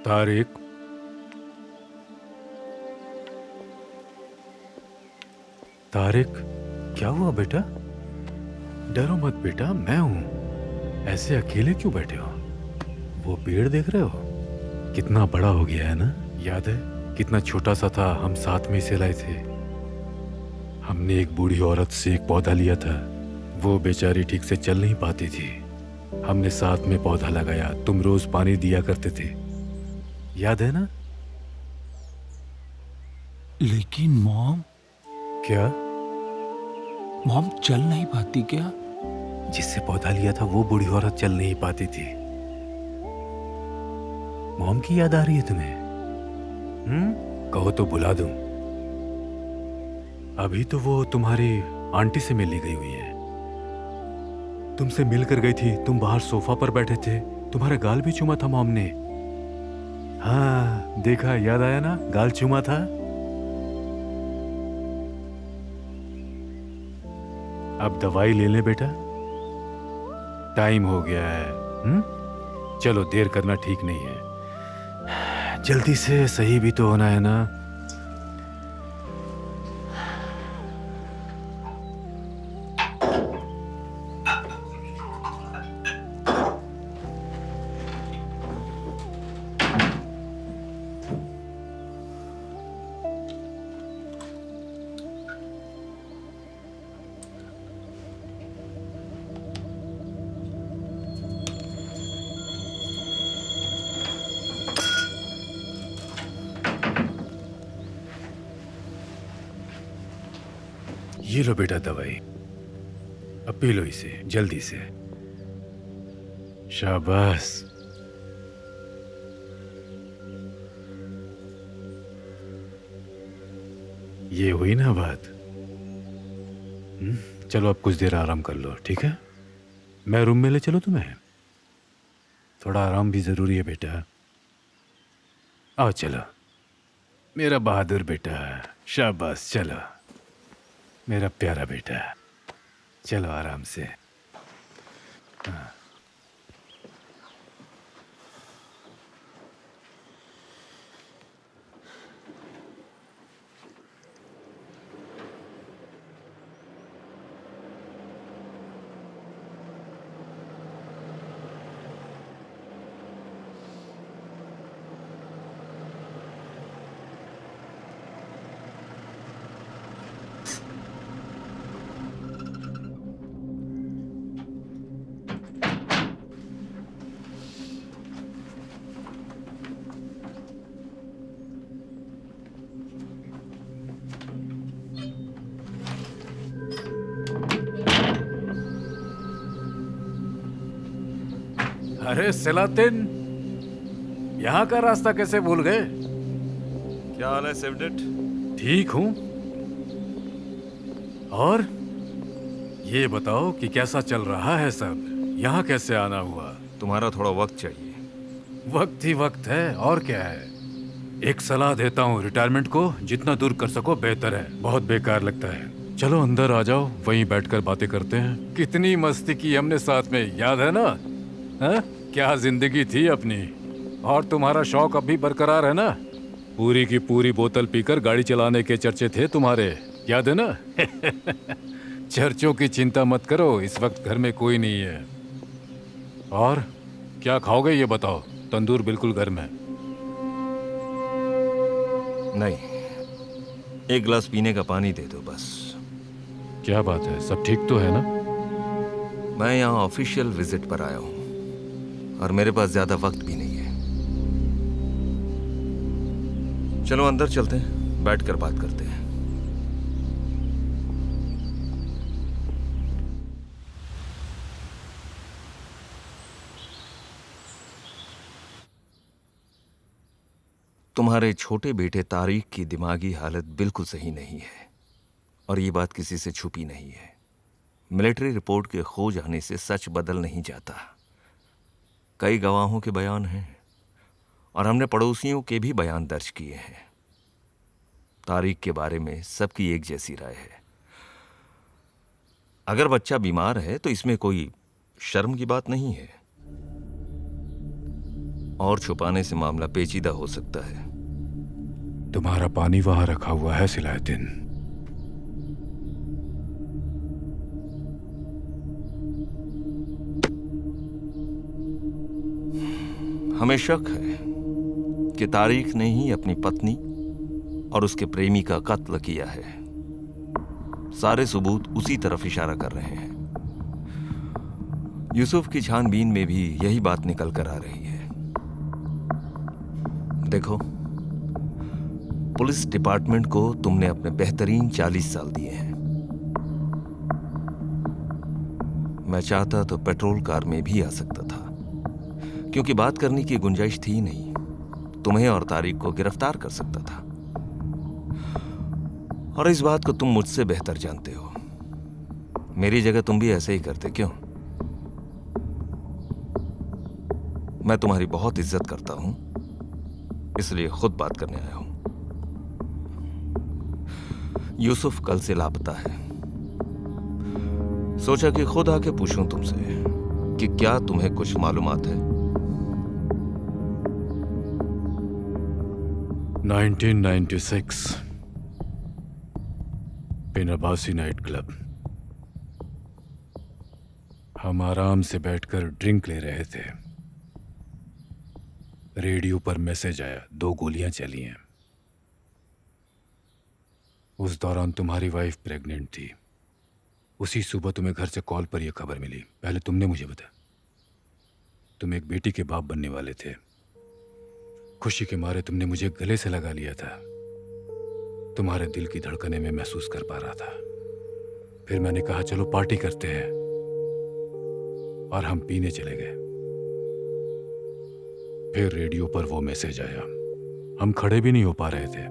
तारिक, तारिक, क्या हुआ बेटा? डरो मत बेटा, मैं हूं। ऐसे अकेले क्यों बैठे हो? वो पेड़ देख रहे हो? कितना बड़ा हो गया है ना? याद है कितना छोटा सा था, हम साथ में इसे लाए थे। हमने एक बूढ़ी औरत से एक पौधा लिया था। वो बेचारी ठीक से चल नहीं पाती थी। हमने साथ में पौधा लगाया, तुम रोज पानी दिया करते थे, याद है ना? लेकिन मॉम, क्या? मॉम चल नहीं पाती क्या? जिससे पौधा लिया था वो बूढ़ी औरत चल नहीं पाती थी। मॉम की याद आ रही है तुम्हें? कहो तो बुला दूं। अभी तो वो तुम्हारी आंटी से मिलने गई हुई है। तुमसे मिलकर गई थी, तुम बाहर सोफा पर बैठे थे, तुम्हारा गाल भी चूमा था मॉम ने। हाँ देखा, याद आया ना, गाल चूमा था। अब दवाई ले ले बेटा, टाइम हो गया है। चलो, देर करना ठीक नहीं है। जल्दी से सही भी तो होना है ना। ये लो बेटा दवाई, अब पी लो इसे जल्दी से। शाबाश। ये हुई ना बात। चलो अब कुछ देर आराम कर लो, ठीक है? मैं रूम में ले चलूं तुम्हें? थोड़ा आराम भी जरूरी है बेटा। आओ चलो, मेरा बहादुर बेटा। शाबाश, चलो मेरा प्यारा बेटा, चलो आराम से। हाँ। अरे सलातिन, यहाँ का रास्ता कैसे भूल गए? क्या हाल है सेवडेट? ठीक हूँ। और ये बताओ कि कैसा चल रहा है सब? यहाँ कैसे आना हुआ? तुम्हारा थोड़ा वक्त चाहिए। वक्त ही वक्त है, और क्या है। एक सलाह देता हूँ, रिटायरमेंट को जितना दूर कर सको बेहतर है। बहुत बेकार लगता है। चलो अंदर आ जाओ, वहीं बैठकर बातें करते हैं। कितनी मस्ती की हमने साथ में, याद है ना? हाँ? क्या जिंदगी थी अपनी। और तुम्हारा शौक अब भी बरकरार है ना? पूरी की पूरी बोतल पीकर गाड़ी चलाने के चर्चे थे तुम्हारे, याद है ना? चर्चों की चिंता मत करो, इस वक्त घर में कोई नहीं है। और क्या खाओगे ये बताओ, तंदूर बिल्कुल गर्म है। नहीं, एक गिलास पीने का पानी दे दो बस। क्या बात है, सब ठीक तो है ना? मैं यहाँ ऑफिशियल विजिट पर आया हूँ और मेरे पास ज्यादा वक्त भी नहीं है। चलो अंदर चलते हैं, बैठकर बात करते हैं। तुम्हारे छोटे बेटे तारिक की दिमागी हालत बिल्कुल सही नहीं है और ये बात किसी से छुपी नहीं है। मिलिट्री रिपोर्ट के खो जाने से सच बदल नहीं जाता। कई गवाहों के बयान हैं और हमने पड़ोसियों के भी बयान दर्ज किए हैं। तारिक के बारे में सबकी एक जैसी राय है। अगर बच्चा बीमार है तो इसमें कोई शर्म की बात नहीं है। और छुपाने से मामला पेचीदा हो सकता है। तुम्हारा पानी वहां रखा हुआ है सिलाउद्दीन। हमें शक है कि तारिक ने ही अपनी पत्नी और उसके प्रेमी का कत्ल किया है। सारे सबूत उसी तरफ इशारा कर रहे हैं। यूसुफ की छानबीन में भी यही बात निकल कर आ रही है। देखो, पुलिस डिपार्टमेंट को तुमने अपने बेहतरीन 40 साल दिए हैं। मैं चाहता तो पेट्रोल कार में भी आ सकता था, क्योंकि बात करने की गुंजाइश थी नहीं। तुम्हें और तारिक को गिरफ्तार कर सकता था, और इस बात को तुम मुझसे बेहतर जानते हो। मेरी जगह तुम भी ऐसे ही करते क्यों? मैं तुम्हारी बहुत इज्जत करता हूं, इसलिए खुद बात करने आया हूं। यूसुफ कल से लापता है। सोचा कि खुद आके पूछूं तुमसे कि क्या तुम्हें कुछ मालूमात है? 1996 पिनाबासी नाइट क्लब। हम आराम से बैठकर ड्रिंक ले रहे थे। रेडियो पर मैसेज आया, 2 गोलियां चली हैं। उस दौरान तुम्हारी वाइफ प्रेग्नेंट थी। उसी सुबह तुम्हें घर से कॉल पर यह खबर मिली। पहले तुमने मुझे बताया। तुम एक बेटी के बाप बनने वाले थे। खुशी के मारे तुमने मुझे गले से लगा लिया था। तुम्हारे दिल की धड़कने में महसूस कर पा रहा था। फिर मैंने कहा चलो पार्टी करते हैं, और हम पीने चले गए। फिर रेडियो पर वो मैसेज आया। हम खड़े भी नहीं हो पा रहे थे।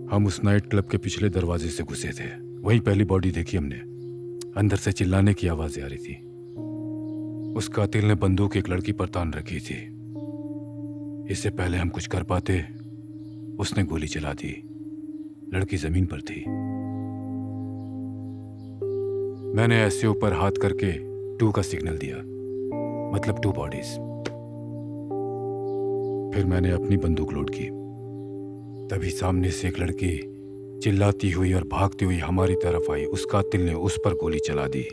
हम उस नाइट क्लब के पिछले दरवाजे से घुसे थे। वहीं पहली बॉडी देखी हमने। अंदर से चिल्लाने की आवाजें आ रही थी। उस कातिल ने बंदूक एक लड़की पर तान रखी थी। इससे पहले हम कुछ कर पाते, उसने गोली चला दी। लड़की जमीन पर थी। मैंने ऐसे ऊपर हाथ करके 2 का सिग्नल दिया, मतलब 2 बॉडीज। फिर मैंने अपनी बंदूक लोड की। तभी सामने से एक लड़की चिल्लाती हुई और भागती हुई हमारी तरफ आई। उस कातिल ने उस पर गोली चला दी।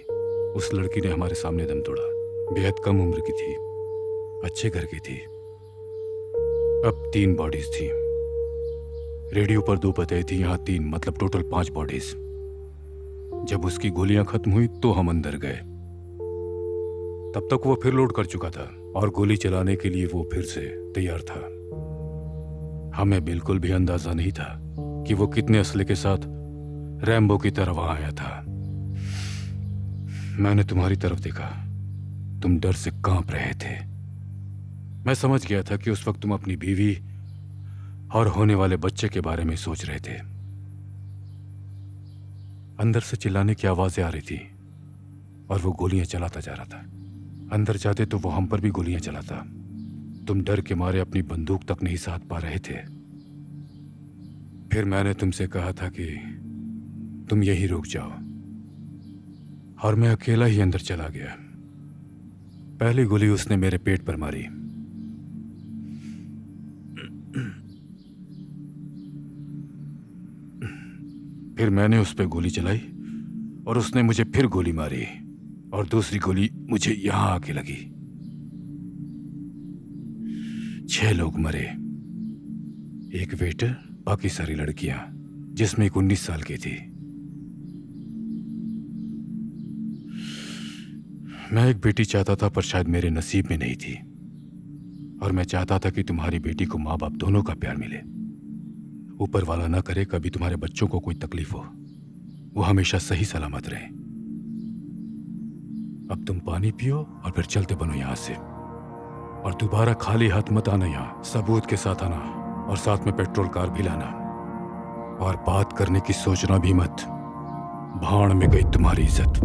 उस लड़की ने हमारे सामने दम तोड़ा। बेहद कम उम्र की थी, अच्छे घर की थी। अब 3 बॉडीज थी। रेडियो पर 2 बताई थी, यहां 3, मतलब टोटल 5 बॉडीज। जब उसकी गोलियां खत्म हुई तो हम अंदर गए। तब तक वो फिर लोड कर चुका था और गोली चलाने के लिए वो फिर से तैयार था। हमें बिल्कुल भी अंदाजा नहीं था कि वो कितने असले के साथ रैम्बो की तरह वहां आया था। मैंने तुम्हारी तरफ देखा। तुम डर से कांप रहे थे। मैं समझ गया था कि उस वक्त तुम अपनी बीवी और होने वाले बच्चे के बारे में सोच रहे थे। अंदर से चिल्लाने की आवाजें आ रही थी और वो गोलियां चलाता जा रहा था। अंदर जाते तो वो हम पर भी गोलियां चलाता। तुम डर के मारे अपनी बंदूक तक नहीं साध पा रहे थे। फिर मैंने तुमसे कहा था कि तुम यहीं रुक जाओ, और मैं अकेला ही अंदर चला गया। पहली गोली उसने मेरे पेट पर मारी। फिर मैंने उस पर गोली चलाई और उसने मुझे फिर गोली मारी, और दूसरी गोली मुझे यहां आके लगी। 6 लोग मरे। एक वेटर, बाकी सारी लड़कियां, जिसमें एक 19 साल की थी। मैं एक बेटी चाहता था, पर शायद मेरे नसीब में नहीं थी। और मैं चाहता था कि तुम्हारी बेटी को माँ बाप दोनों का प्यार मिले। ऊपर वाला ना करे कभी तुम्हारे बच्चों को कोई तकलीफ हो। वो हमेशा सही सलामत रहे। अब तुम पानी पियो और फिर चलते बनो यहां से। और दोबारा खाली हाथ मत आना। यहां सबूत के साथ आना, और साथ में पेट्रोल कार भी लाना। और बात करने की सोचना भी मत। भाड़ में गई तुम्हारी इज्जत।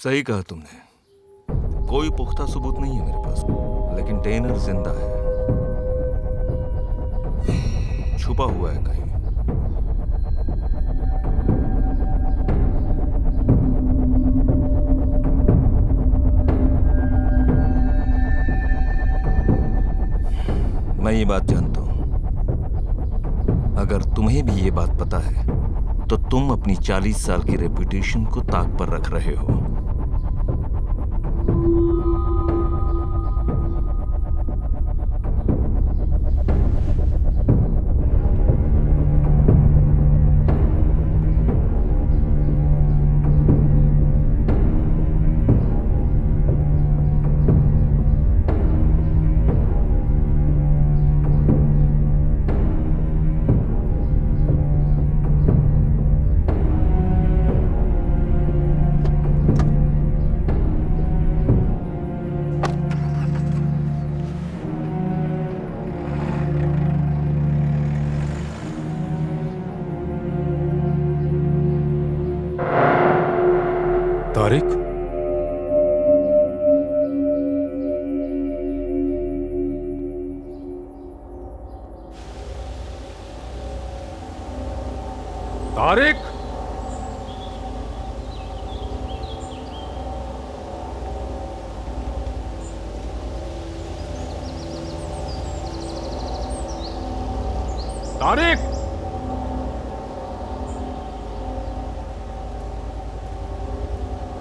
सही कहा तुमने। कोई पुख्ता सबूत नहीं है मेरे पास, लेकिन टेनर जिंदा है, छुपा हुआ है कहीं। मैं ये बात जानता हूं। अगर तुम्हें भी ये बात पता है तो तुम अपनी 40 साल की रेपुटेशन को ताक पर रख रहे हो। तारिक, तारिक, तारिक।